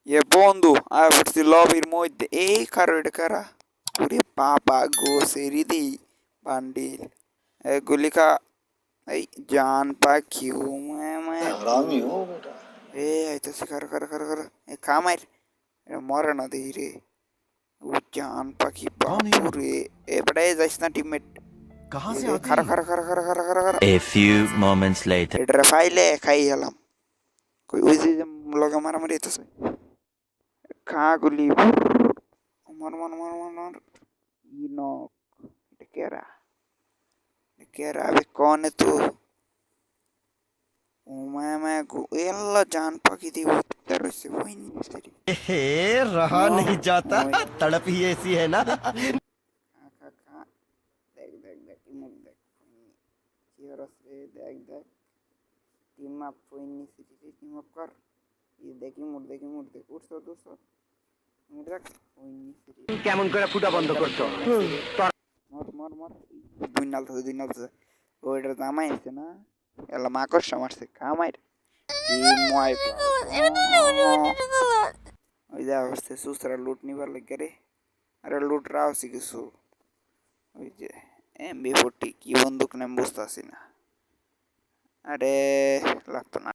এ বন্ধু আর পড়ছি লবির মধ্যে এই কারো এটা কারা ওরে বাবা গো সেরি দি বান্ডিল এগুলি খা এই জান পাখি ও हरामी हो बेटा এ আইতাছে কারো কারো কারো কারো এ খামার এটা মরে না দেই রে ও জান পাখি कौन है ये लोग? বাপুরে এ বড়ে যাইস না টিমমেট कहाँ से এ आते খারো हैं ये? খারো খারো খারো খারো খারো খারো A few moments later. এটা ফাইলে খাই গেলাম কই ওই যে লগে মারামারি হইতেছে খা গুলি মার মার মার মার মার ইনক এটা কেরা केरा अभी कौन है तू मैं ಎಲ್ಲ ಜಾನ್ ಪಾಕಿದಿ ಉತ್ತರ से वही नहीं सरी हे रहा नहीं जाता तड़प ही ऐसी है ना खा देख देख देख इमक देख चियरस रे देख देख टीम अप वही नहीं सरी टीम अप कर ये देखी मुड़ देख उठ तो दोस्तों मुड़ देख वही नहीं सरी কেমন করে ফুটা বন্ধ করছো मर मर मर দুই নাল তো ওইটার দামাই আছে না এলা মাকড়সা মারছে কামাই টিম ওয়াইপ ওই যা হচ্ছে সুসরা লুট নিবার লাগে রে আরে লুট রাওছি কিছু ওই যে এমবি 40 কি বন্দুক নাম বুঝতেছি না আরে লাগতো না